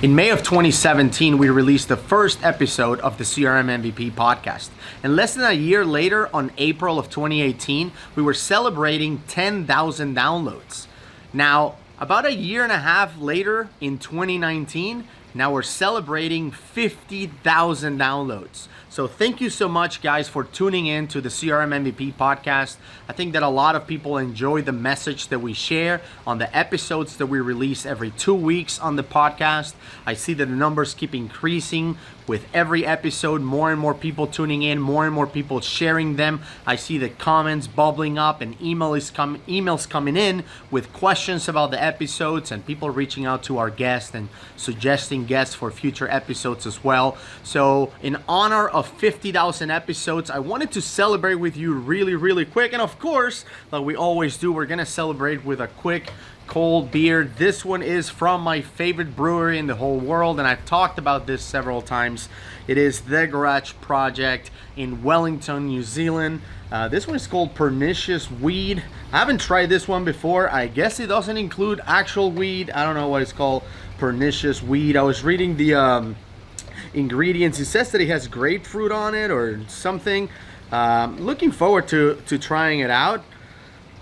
In May of 2017, we released the first episode of the CRM MVP podcast. And less than a year later, on April of 2018, we were celebrating 10,000 downloads. Now, about a year and a half later, in 2019, now we're celebrating 50,000 downloads. So thank you so much, guys, for tuning in to the CRM MVP podcast. I think that a lot of people enjoy the message that we share on the episodes that we release every 2 weeks on the podcast. I see that the numbers keep increasing with every episode, more and more people tuning in, more and more people sharing them. I see the comments bubbling up and emails coming in with questions about the episodes and people reaching out to our guests and suggesting guests for future episodes as well. So in honor of 50,000 episodes, I wanted to celebrate with you really quick. And of course, like we always do, we're gonna celebrate with a quick cold beer. This one is from my favorite brewery in the whole world, and I've talked about this several times. It is The Garage Project in Wellington, New Zealand. This one is called Pernicious Weed. I haven't tried this one before. I guess it doesn't include actual weed. I don't know what it's called, Pernicious Weed. I was reading the ingredients. It says that it has grapefruit on it or something. Looking forward to trying it out.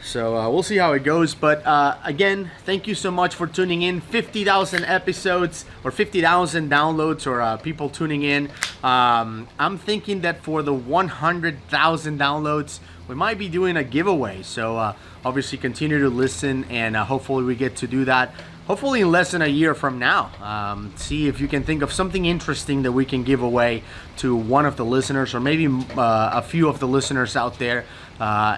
So we'll see how it goes. But again, thank you so much for tuning in. 50,000 episodes or 50,000 downloads or people tuning in. I'm thinking that for the 100,000 downloads, we might be doing a giveaway. So obviously continue to listen, and hopefully we get to do that. Hopefully in less than a year from now. See if you can think of something interesting that we can give away to one of the listeners, or maybe a few of the listeners out there,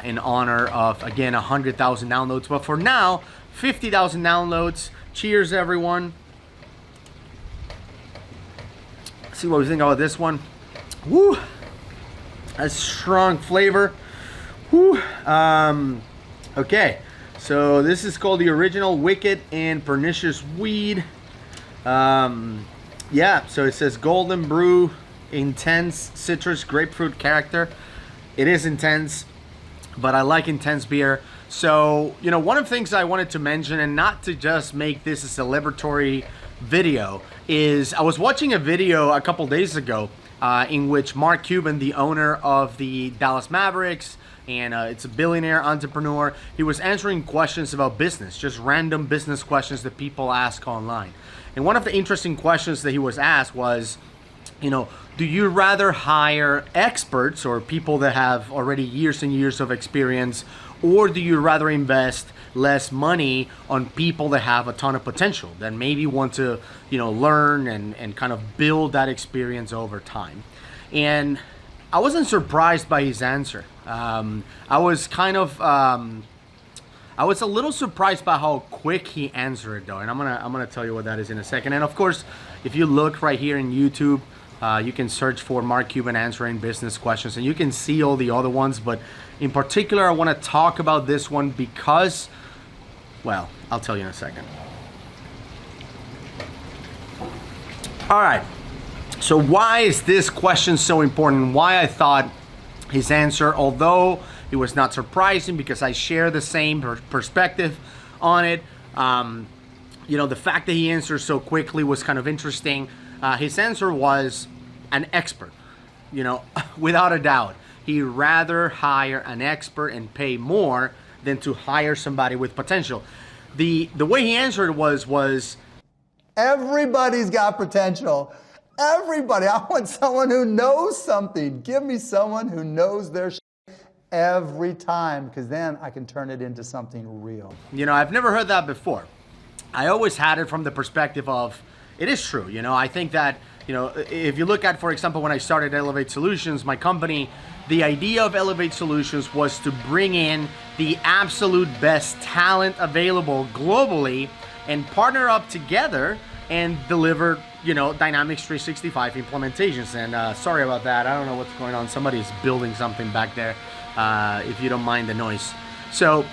in honor of, again, 100,000 downloads. But for now, 50,000 downloads. Cheers, everyone. Let's see what we think about this one. Woo! A strong flavor. Woo! Okay. So this is called the Original Wicked and Pernicious Weed. Yeah, so it says Golden Brew, intense citrus grapefruit character. It is intense, but I like intense beer. So, you know, one of the things I wanted to mention, and not to just make this a celebratory video, is I was watching a video a couple days ago in which Mark Cuban, the owner of the Dallas Mavericks, and it's a billionaire entrepreneur, he was answering questions about business, just random business questions that people ask online. And one of the interesting questions that he was asked was, you know, do you rather hire experts or people that have already years and years of experience, or do you rather invest less money on people that have a ton of potential, that maybe want to, you know, learn and kind of build that experience over time? And I wasn't surprised by his answer. I was a little surprised by how quick he answered it, though, and I'm gonna tell you what that is in a second. And of course, if you look right here in YouTube, you can search for Mark Cuban answering business questions, and you can see all the other ones. But in particular, I want to talk about this one because, well, I'll tell you in a second. All right. So why is this question so important? Why I thought his answer, although it was not surprising because I share the same perspective on it, you know, the fact that he answered so quickly was kind of interesting. His answer was an expert, you know, without a doubt. He'd rather hire an expert and pay more than to hire somebody with potential. The way he answered was everybody's got potential. Everybody. I want someone who knows something. Give me someone who knows their shit every time, because then I can turn it into something real. You know, I've never heard that before. I always had it from the perspective of, it is true. You know, I think that, you know, if you look at, for example, when I started Elevate Solutions, my company, the idea of Elevate Solutions was to bring in the absolute best talent available globally and partner up together and deliver, you know, Dynamics 365 implementations. And sorry about that. I don't know what's going on. Somebody's building something back there, if you don't mind the noise. So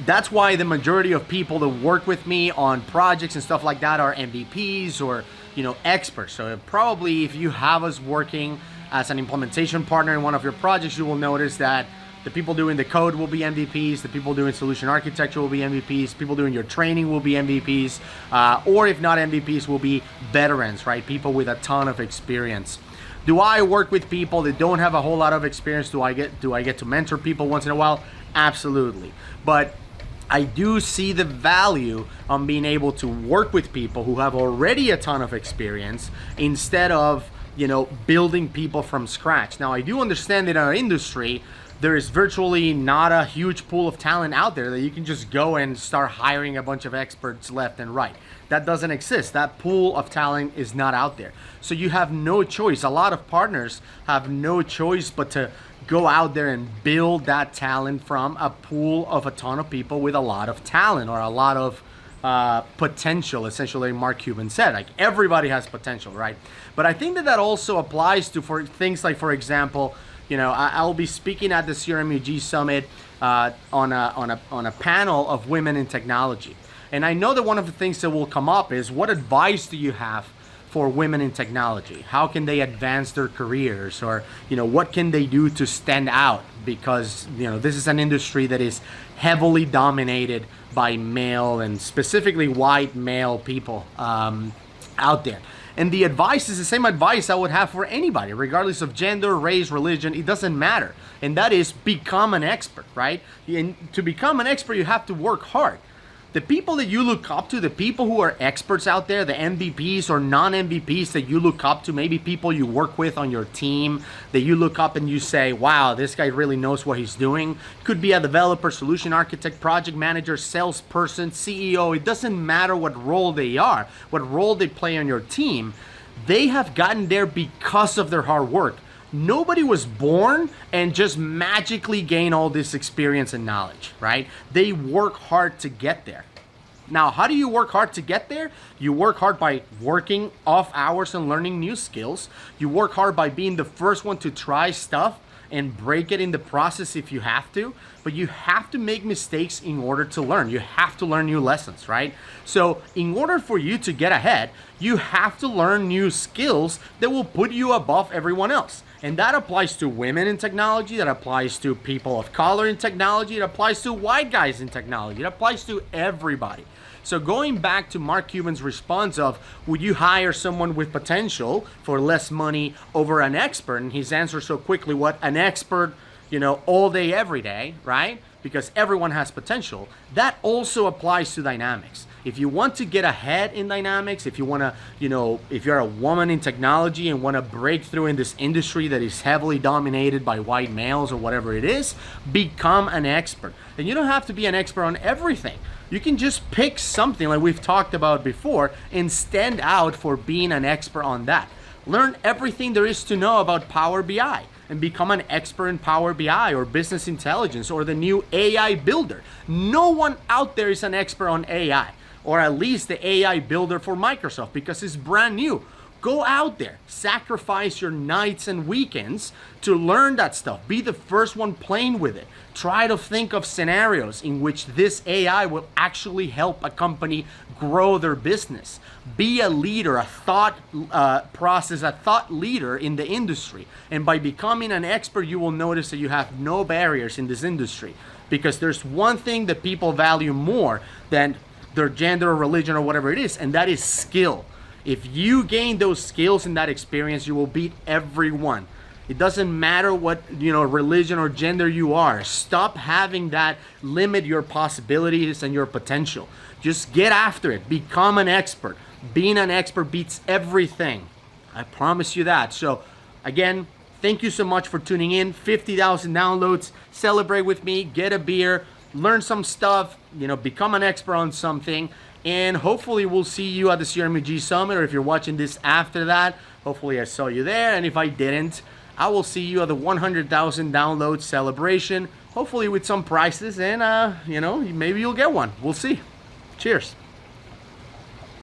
that's why the majority of people that work with me on projects and stuff like that are MVPs or, you know, experts. So probably if you have us working as an implementation partner in one of your projects, you will notice that The people doing the code will be MVPs. The people doing solution architecture will be MVPs. People doing your training will be MVPs. Or if not MVPs, will be veterans, right? People with a ton of experience. Do I work with people that don't have a whole lot of experience? Do I get to mentor people once in a while? Absolutely. But I do see the value on being able to work with people who have already a ton of experience instead of, building people from scratch. Now, I do understand that in our industry, there is virtually not a huge pool of talent out there that you can just go and start hiring a bunch of experts left and right. That doesn't exist. That pool of talent is not out there. So you have no choice. A lot of partners have no choice but to go out there and build that talent from a pool of a ton of people with a lot of talent or a lot of potential, essentially. Mark Cuban said, like, everybody has potential, right? But I think that also applies to for things like, for example, I'll be speaking at the CRMUG Summit on a panel of women in technology. And I know that one of the things that will come up is, what advice do you have for women in technology? How can they advance their careers? Or, what can they do to stand out? Because, this is an industry that is heavily dominated by male and specifically white male people out there. And the advice is the same advice I would have for anybody, regardless of gender, race, religion. It doesn't matter. And that is, become an expert, right? And to become an expert, you have to work hard. The people that you look up to, the people who are experts out there, the MVPs or non-MVPs that you look up to, maybe people you work with on your team that you look up and you say, wow, this guy really knows what he's doing. Could be a developer, solution architect, project manager, salesperson, CEO. It doesn't matter what role they are, what role they play on your team. They have gotten there because of their hard work. Nobody was born and just magically gain all this experience and knowledge, right? They work hard to get there. Now, how do you work hard to get there? You work hard by working off hours and learning new skills. You work hard by being the first one to try stuff and break it in the process if you have to. But you have to make mistakes in order to learn. You have to learn new lessons, right? So in order for you to get ahead, you have to learn new skills that will put you above everyone else. And that applies to women in technology, that applies to people of color in technology, it applies to white guys in technology, it applies to everybody. So going back to Mark Cuban's response of, would you hire someone with potential for less money over an expert? And his answer so quickly, what, an expert, all day, every day, right? Because everyone has potential. That also applies to dynamics. If you want to get ahead in dynamics, if you want to, if you're a woman in technology and want to break through in this industry that is heavily dominated by white males or whatever it is, become an expert. And you don't have to be an expert on everything. You can just pick something like we've talked about before and stand out for being an expert on that. Learn everything there is to know about Power BI and become an expert in Power BI or business intelligence or the new AI builder. No one out there is an expert on AI, or at least the AI builder for Microsoft, because it's brand new. Go out there, sacrifice your nights and weekends to learn that stuff. Be the first one playing with it. Try to think of scenarios in which this AI will actually help a company grow their business. Be a leader, a thought leader in the industry. And by becoming an expert, you will notice that you have no barriers in this industry. Because there's one thing that people value more than their gender or religion or whatever it is, and that is skill. If you gain those skills and that experience, you will beat everyone. It doesn't matter what, religion or gender you are. Stop having that limit your possibilities and your potential. Just get after it. Become an expert. Being an expert beats everything. I promise you that. So again, thank you so much for tuning in. 50,000 downloads. Celebrate with me. Get a beer. Learn some stuff. Become an expert on something. And hopefully we'll see you at the CRMUG Summit, or if you're watching this after that, hopefully I saw you there. And if I didn't, I will see you at the 100,000 download celebration, hopefully with some prizes, and maybe you'll get one. We'll see. Cheers.